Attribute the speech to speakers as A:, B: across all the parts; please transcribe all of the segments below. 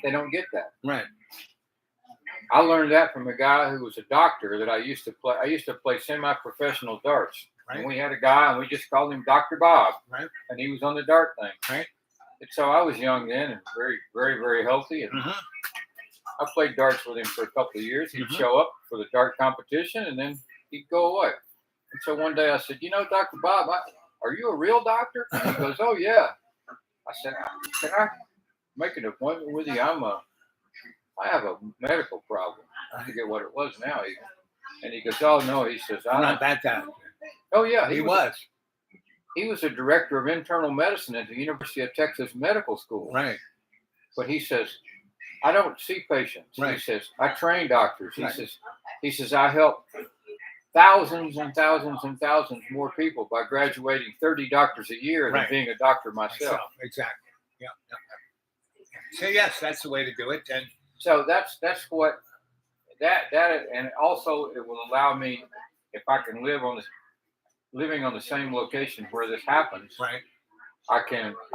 A: they don't get that.
B: Right.
A: I learned that from a guy who was a doctor that I used to play. I used to play semi-professional darts.
B: Right.
A: And we had a guy, and we just called him Dr. Bob.
B: Right.
A: And he was on the dart thing.
B: Right.
A: And so I was young then and very, very, very healthy. And I played darts with him for a couple of years. He'd show up for the dart competition, and then he'd go away. And so one day I said, Dr. Bob, are you a real doctor? And he goes, oh, yeah. I said, can I make an appointment with you? I have a medical problem. I forget what it was now. And he goes, oh, no. He says,
B: I'm not that guy.
A: Oh, yeah.
B: He was.
A: He was a director of internal medicine at the University of Texas Medical School.
B: Right.
A: But he says, I don't see patients.
B: Right.
A: He says, I train doctors.
B: Right.
A: He says, I help thousands and thousands and thousands more people by graduating 30 doctors a year than being a doctor myself.
B: Exactly. Yeah. So yes, that's the way to do it. And
A: so that's what that and also it will allow me, if I can living on the same location where this happens.
B: Right.
A: I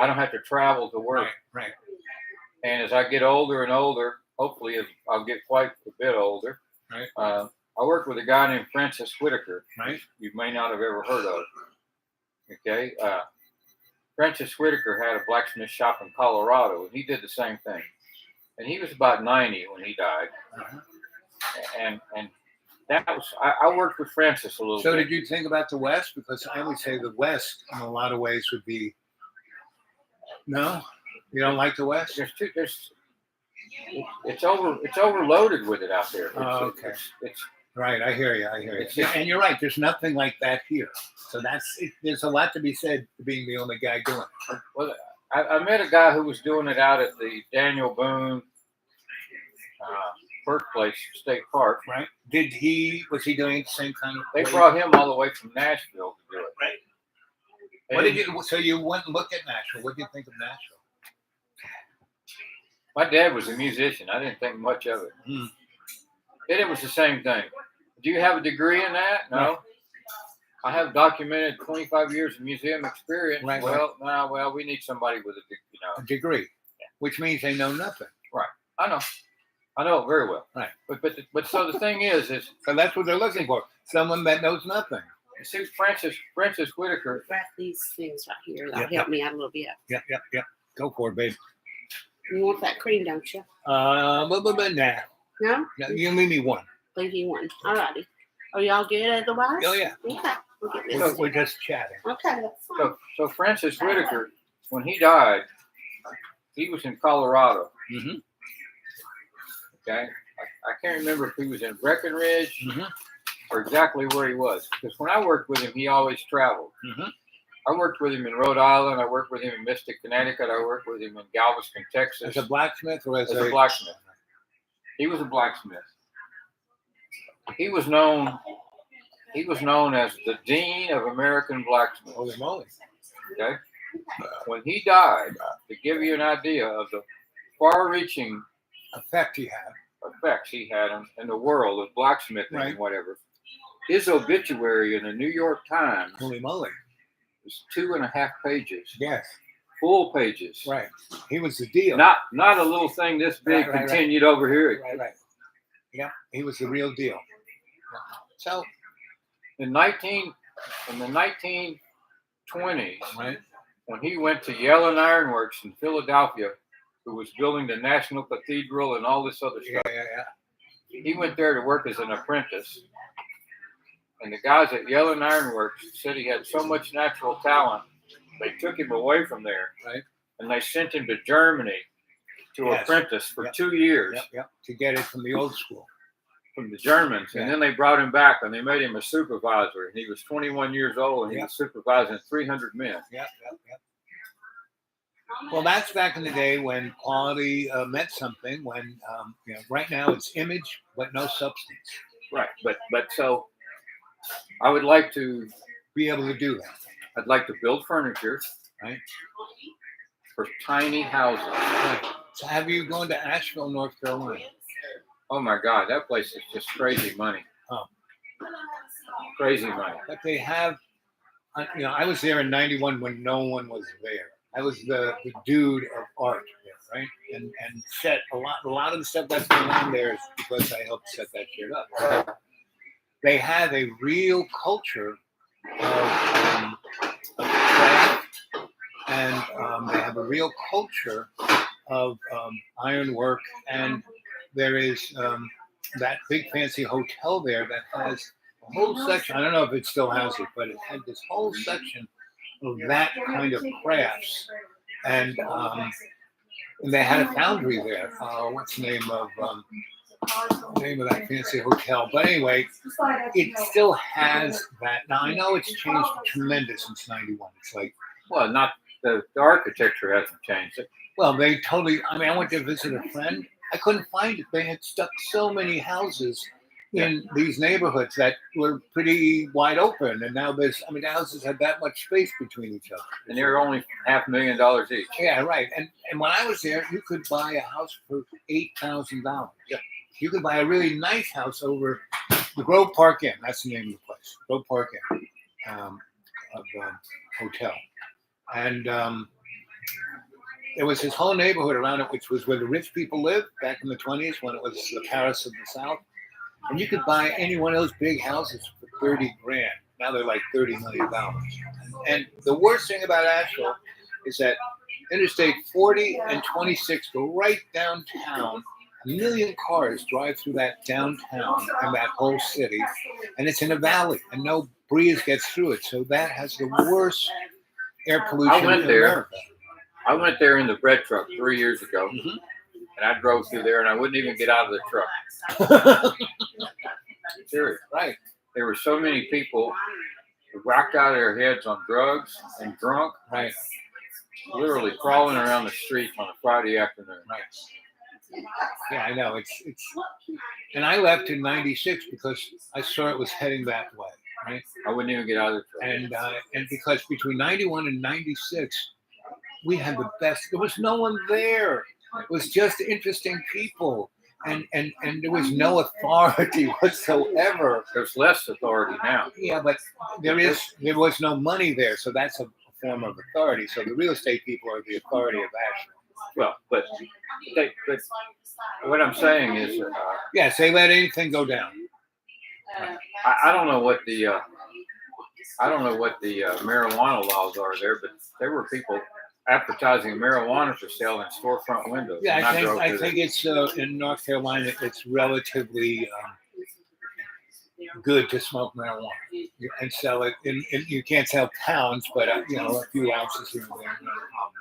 A: don't have to travel to work.
B: Right.
A: And as I get older and older, hopefully I'll get quite a bit older.
B: Right.
A: I worked with a guy named Francis Whitaker.
B: Right.
A: You may not have ever heard of. Okay. Francis Whitaker had a blacksmith shop in Colorado, and he did the same thing. And he was about 90 when he died. And that was I worked with Francis a little bit.
B: So did you think about the West? Because I would say the West, in a lot of ways, would be. No, you don't like the West.
A: It's overloaded with it out there.
B: Okay.
A: It's
B: right. I hear you. And you're right. There's nothing like that here. So there's a lot to be said for being the only guy doing it.
A: Well, I met a guy who was doing it out at the Daniel Boone Birthplace State Park.
B: Right. Was he doing the same kind of?
A: They brought him all the way from Nashville to do it.
B: Right. So you went and looked at Nashville. What did you think of Nashville?
A: My dad was a musician. I didn't think much of it. And it was the same thing. Do you have a degree in that? No. I have documented 25 years of museum experience.
B: Right.
A: Well, we need somebody with
B: a degree, which means they know nothing.
A: Right. I know it very well.
B: Right.
A: But so the thing is
B: so that's what they're looking for. Someone that knows nothing.
A: You see, Francis Whitaker.
C: Grab these things right here. That'll help me out a little bit.
B: Yep. Go for it, babe.
C: You want that cream, don't you?
B: Nah.
C: No?
B: No, you leave me one.
C: Leave you one. All righty. Are y'all good otherwise?
B: Oh, yeah.
C: Okay. We'll get this.
B: We're just chatting.
C: Okay, that's fine.
A: So Francis Whitaker, when he died, he was in Colorado. Okay. I can't remember if he was in Breckenridge or exactly where he was. Because when I worked with him, he always traveled. I worked with him in Rhode Island. I worked with him in Mystic, Connecticut. I worked with him in Galveston, Texas.
B: As a blacksmith or as
A: a blacksmith? He was a blacksmith. He was known as the Dean of American Blacksmiths.
B: Holy moly.
A: Okay? When he died, to give you an idea of the far-reaching
B: effects
A: he had in the world of blacksmithing and whatever, his obituary in the New York Times
B: Holy moly.
A: was 2.5 pages.
B: Yes.
A: Full pages.
B: Right. He was the deal.
A: Not a little thing this big continued over here.
B: Right. Yeah. He was the real deal. So
A: in the 1920s,
B: right,
A: when he went to Yellen Iron Works in Philadelphia, who was building the National Cathedral and all this other stuff, he went there to work as an apprentice. And the guys at Yellen Iron Works said he had so much natural talent, they took him away from there, and they sent him to Germany to apprentice for 2 years.
B: To get it from the old school.
A: From the Germans, and then they brought him back and they made him a supervisor, and he was 21 years old and he was supervising 300 men.
B: Well, that's back in the day when quality meant something. When right now it's image but no substance.
A: Right, but so I would like to
B: be able to do that.
A: I'd like to build furniture, for tiny houses.
B: Right. So have you gone to Asheville, North Carolina?
A: Oh my God, that place is just crazy money. Crazy money.
B: But they have, I was there in '91 when no one was there. I was the dude of art there. right? And set a lot of the stuff that's going on there is because I helped set that shit up. They have a real culture of craft, and they have a real culture of ironwork, and there is that big fancy hotel there that has a whole section. I don't know if it still has it, but it had this whole section of that kind of crafts, and they had a foundry there. What's the name of that fancy hotel? But anyway, it still has that. Now I know it's changed tremendous since '91. It's like,
A: Well, not the architecture hasn't changed.
B: well, they totally. I mean, I went to visit a friend. I couldn't find it. They had stuck so many houses in these neighborhoods that were pretty wide open, and now there's. I mean, the houses had that much space between each other.
A: And they're only $500,000 each.
B: Yeah, right. And when I was there, you could buy a house for $8,000.
A: Yeah.
B: You could buy a really nice house over the Grove Park Inn. That's the name of the place, Grove Park Inn, hotel. And there was this whole neighborhood around it, which was where the rich people lived back in the 20s when it was the Paris of the South. And you could buy any one of those big houses for 30 grand. Now they're like $30 million. And the worst thing about Asheville is that Interstate 40 and 26 go right downtown. A million cars drive through that downtown and that whole city. And it's in a valley, and no breeze gets through it. So that has the worst air pollution
A: went
B: in
A: there.
B: America.
A: I went there in the bread truck 3 years ago,
B: Mhm.
A: and I drove through there, and I wouldn't even get out of the truck. Serious.
B: Right.
A: There were so many people who rocked out of their heads on drugs and drunk,
B: Right.
A: literally crawling around the street on a Friday afternoon.
B: Right. Yeah, I know. It's and I left in '96 because I saw it was heading that way, right?
A: I wouldn't even get out of the truck.
B: And because between '91 and '96, we had the best. There was no one there. It was just interesting people, and there was no authority whatsoever.
A: There's less authority now.
B: Yeah, but there was no money there, so that's a form of authority. So the real estate people are the authority of Asheville.
A: Well, but what I'm saying is,
B: Yes, they let anything go down.
A: I don't know what the marijuana laws are there, but there were people advertising marijuana for sale in storefront windows.
B: Yeah,
A: and
B: I think it's in North Carolina. It's relatively good to smoke marijuana and sell it. You can't sell pounds, but a few ounces here and there. No problem.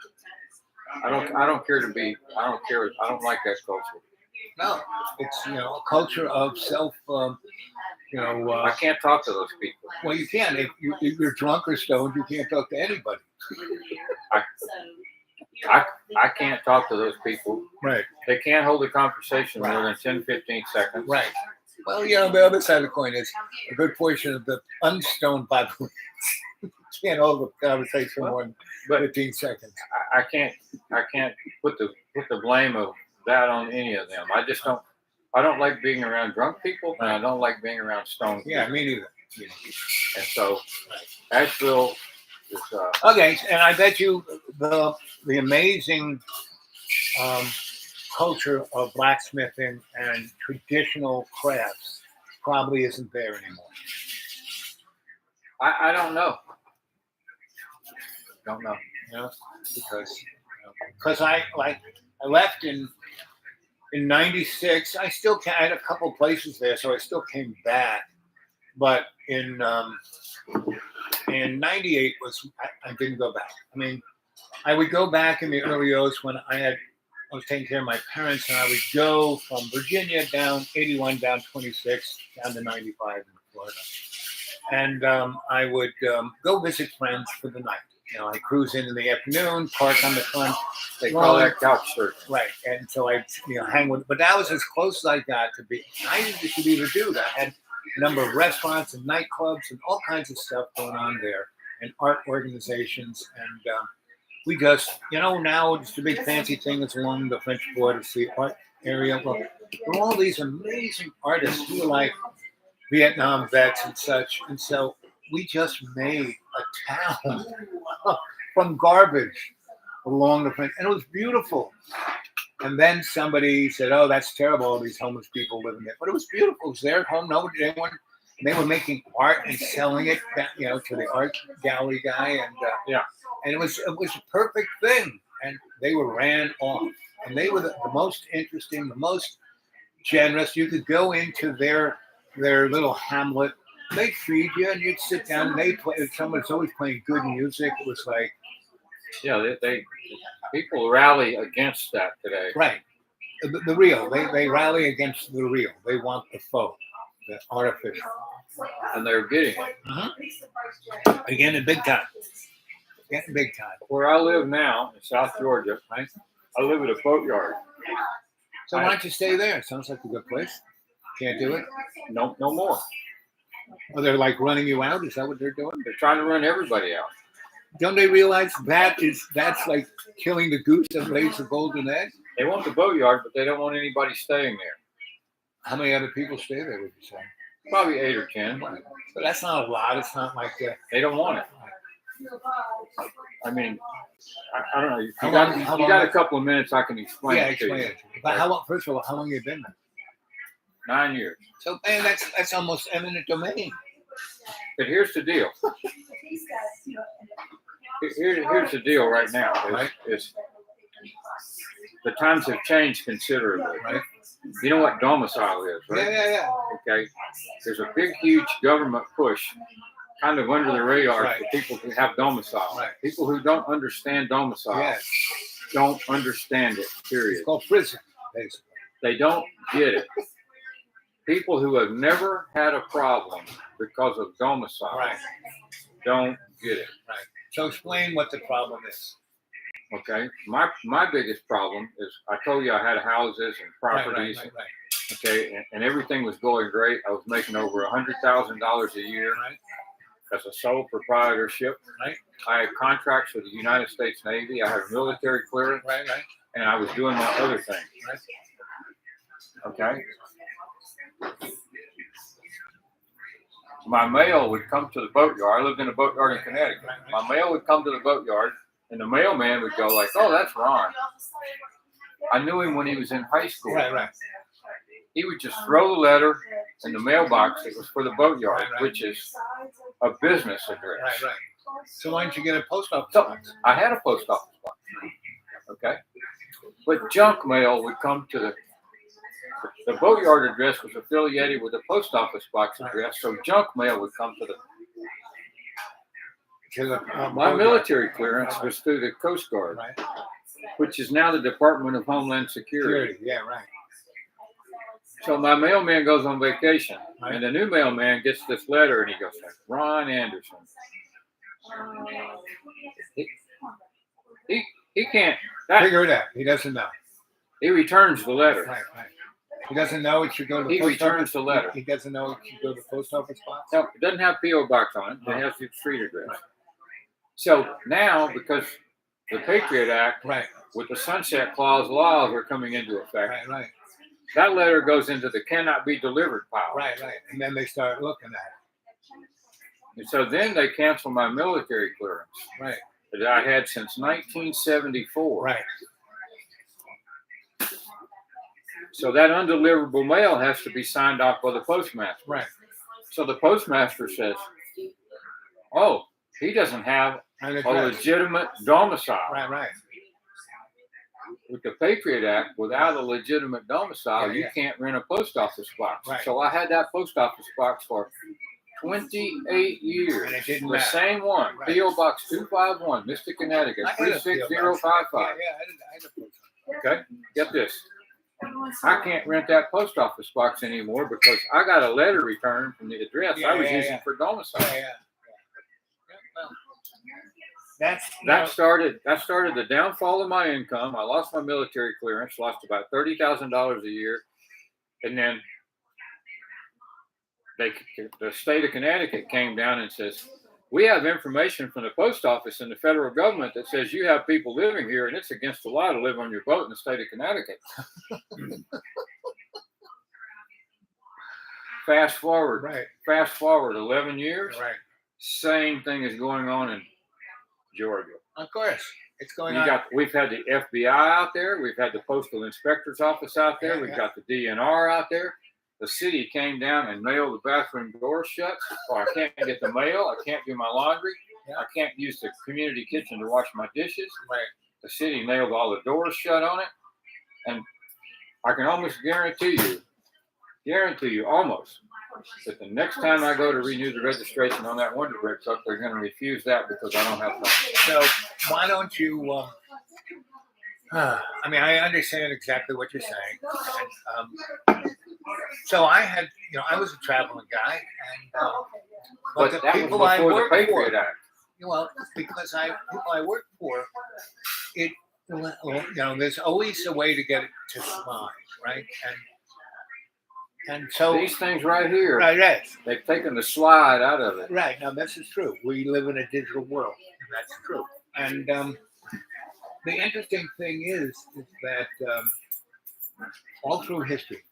A: I don't care to be. I don't care. I don't like that culture.
B: No, it's a culture of self.
A: I can't talk to those people.
B: Well, you can. If you're drunk or stoned, you can't talk to anybody.
A: I can't talk to those people.
B: Right.
A: They can't hold a conversation more than 10, 15 seconds.
B: Right. Well, the other side of the coin is a good portion of the unstoned population can't hold a conversation more than 15 seconds.
A: I can't put the blame of that on any of them. I just don't. I don't like being around drunk people, and I don't like being around stoned people.
B: Yeah, me neither.
A: And so, Asheville is.
B: Okay, and I bet you the amazing culture of blacksmithing and traditional crafts probably isn't there anymore.
A: I don't know. Don't know.
B: Because I left in '96. I had a couple places there, so I still came back. But in '98 I didn't go back. I mean, I would go back in the early years when I was taking care of my parents, and I would go from Virginia down 81, down 26, down to 95 in Florida, and I would go visit friends for the night. I cruise in the afternoon, park on the front.
A: They call that couch surfing.
B: Right, and so I hang with. But that was as close as I got to be. I didn't get to be the dude. I had a number of restaurants and nightclubs and all kinds of stuff going on there, and art organizations, and we just, now it's the big fancy thing that's along the French Quarter, the art area. Well, there are all these amazing artists who are like Vietnam vets and such, and so we just made a town from garbage along the French, and it was beautiful. And then somebody said, "Oh, that's terrible. All these homeless people living there." But it was beautiful. It was there at home. Nobody, anyone. They were making art and selling it, to the art gallery guy, and
A: Yeah.
B: and it was a perfect thing. And they were ran off, and they were the most interesting, the most generous. You could go into their little hamlet. They'd feed you, and you'd sit down. And they play. Someone's always playing good music. It was like,
A: Yeah, they people rally against that today.
B: right, the real. They rally against the real. They want the faux, the artificial.
A: And they're getting it.
B: Again, in big time. Getting big time.
A: Where I live now in South Georgia,
B: Right.
A: I live at a boatyard.
B: So why don't you stay there? Sounds like a good place. Can't do it.
A: No more.
B: Oh, they're like running you out. Is that what they're doing?
A: They're trying to run everybody out.
B: Don't they realize that's like killing the goose that lays the golden egg?
A: They want the boatyard, but they don't want anybody staying there.
B: How many other people stay there? Would you say?
A: Probably 8 or 10.
B: But that's not a lot. It's not like
A: They don't want it. I mean, I don't know. If
B: How
A: you
B: long-
A: got,
B: how
A: you
B: long-
A: got a couple of minutes, I can explain
B: yeah.
A: it to
B: Explain
A: you.
B: it. But how long? First of all, how long you been there?
A: 9 years.
B: So man, that's almost eminent domain.
A: But here's the deal. Here's the deal right now.
B: Right.
A: Is the times have changed considerably.
B: Right.
A: You know what domicile is, right?
B: Yeah.
A: Okay. There's a big, huge government push, kind of under the radar,
B: Right.
A: for people who have domicile.
B: Right.
A: People who don't understand domicile
B: Yes.
A: don't understand it. Period.
B: It's called prison, basically.
A: They don't get it. People who have never had a problem because of domicile
B: Right.
A: don't get it.
B: So explain what the problem is.
A: Okay. My biggest problem is I told you I had houses and properties.
B: Right.
A: Okay, and everything was going great. I was making over $100,000 a year
B: Right.
A: as a sole proprietorship.
B: Right.
A: I had contracts with the United States Navy. I had military clearance,
B: Right.
A: and I was doing my other thing.
B: Right.
A: Okay. My mail would come to the boatyard. I lived in a boatyard in Connecticut. My mail would come to the boatyard, and the mailman would go like, "Oh, that's Ron." I knew him when he was in high school.
B: Right.
A: He would just throw the letter in the mailbox. It was for the boatyard,
B: Right.
A: which is a business address.
B: Right. So why don't you get a post office
A: So
B: box?
A: I had a post office box. Okay. But junk mail would come to the boatyard address was affiliated with the post office box address, so junk mail would come to the. My military clearance was through the Coast Guard,
B: Right.
A: which is now the Department of Homeland Security.
B: Security. Yeah. Right.
A: So my mailman goes on vacation,
B: Right.
A: and the new mailman gets this letter, and he goes, "Ron Anderson." He can't.
B: Figure it out. He doesn't know.
A: He returns the letter.
B: Right. He doesn't know it should go to the
A: He
B: post
A: returns
B: office.
A: the letter.
B: He doesn't know it should go to the post office box.
A: No, it doesn't have P.O. box on it. It has the street address. So now, because the Patriot Act
B: Right.
A: with the Sunset Clause laws are coming into effect,
B: Right.
A: that letter goes into the cannot be delivered pile.
B: Right. And then they start looking at it.
A: And so then they cancel my military clearance
B: Right.
A: that I had since 1974.
B: Right.
A: So that undeliverable mail has to be signed off by the postmaster.
B: Right.
A: So the postmaster says, "Oh, he doesn't have
B: And
A: a
B: address.
A: legitimate domicile."
B: Right.
A: With the Patriot Act, without a legitimate domicile,
B: Yeah.
A: you can't rent a post office box.
B: Right.
A: So I had that post office box for 28 years.
B: And it didn't
A: the
B: matter.
A: same one,
B: Right.
A: P.O. Box 251, Mystic, Connecticut,
B: I had a PO box.
A: 36055.
B: Yeah, I had a post office.
A: Okay, get this. I can't rent that post office box anymore because I got a letter returned from the address I was using for domicile.
B: Yeah. Well, that's
A: That started the downfall of my income. I lost my military clearance, lost about $30,000 a year, and then the state of Connecticut came down and says, "We have information from the post office and the federal government that says you have people living here, and it's against the law to live on your boat in the state of Connecticut." Fast forward 11 years.
B: Right.
A: Same thing is going on in Georgia.
B: Of course. It's going
A: You
B: on.
A: got, we've had the FBI out there. We've had the Postal Inspector's Office out there.
B: Yeah,
A: We've
B: yeah.
A: got the DNR out there. The city came down and nailed the bathroom doors shut. Or I can't get the mail. I can't do my laundry.
B: Yeah.
A: I can't use the community kitchen to wash my dishes.
B: Right.
A: The city nailed all the doors shut on it. And I can almost guarantee you almost, that the next time I go to renew the registration on that Wonder Bread truck, they're going to refuse that because I don't have time.
B: So why don't you? I mean, I understand exactly what you're saying. And, so I had, I was a traveling guy, and but the
A: that was
B: people I
A: before the
B: worked
A: Patriot
B: for,
A: Act.
B: well, because people I worked for, it, there's always a way to get it to slide, right? And so
A: These things right here,
B: right, yes.
A: they've taken the slide out of it.
B: Right. Now, this is true. We live in a digital world, and that's true. And the interesting thing is that all through history,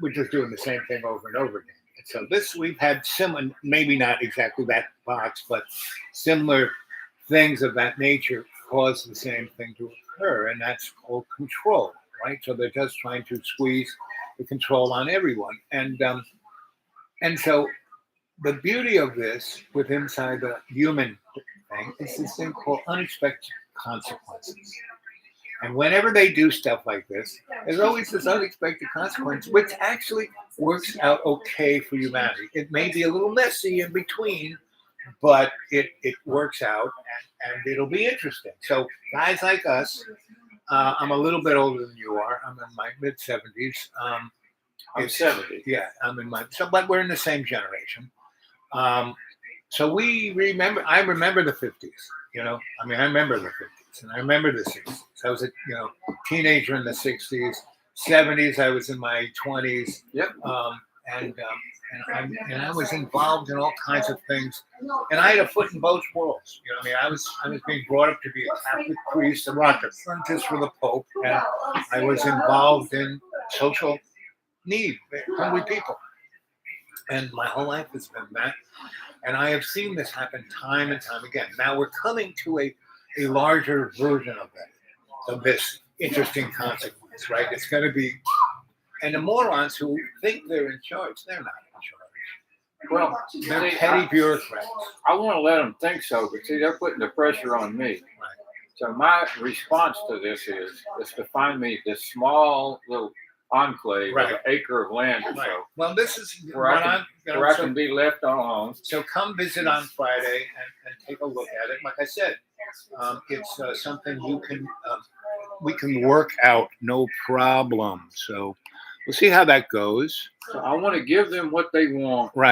B: we're just doing the same thing over and over again. And so we've had similar, maybe not exactly that box, but similar things of that nature cause the same thing to occur, and that's called control, right? So they're just trying to squeeze the control on everyone, and so the beauty of this with inside the human thing is this thing called unexpected consequences. And whenever they do stuff like this, there's always this unexpected consequence, which actually works out okay for humanity. It may be a little messy in between, but it works out, and it'll be interesting. So guys like us, I'm a little bit older than you are. I'm in my mid-70s.
A: I'm 70.
B: Yeah, I'm in my. So, but we're in the same generation. So I remember the 50s. I remember the 50s, and I remember the 60s. I was a teenager in the 60s. 70s, I was in my 20s.
A: Yep.
B: And I was involved in all kinds of things, and I had a foot in both worlds. I was being brought up to be a Catholic priest, a rock apprentice for the Pope, and I was involved in social need, hungry people, and my whole life has been that. And I have seen this happen time and time again. Now we're coming to a larger version of that, of this interesting consequence, right? It's going to be, and the morons who think they're in charge, they're not in charge.
A: Well,
B: They're
A: see,
B: petty bureaucrats.
A: I want to let them think so, but see, they're putting the pressure on me. So my response to this is to find me this small little enclave of an acre of land or so,
B: Right. Well, this is
A: where I can be left alone.
B: So come visit on Friday and take a look at it. Like I said, it's something we can work out, no problem. So we'll see how that goes.
A: So I want to give them what they want.
B: Right.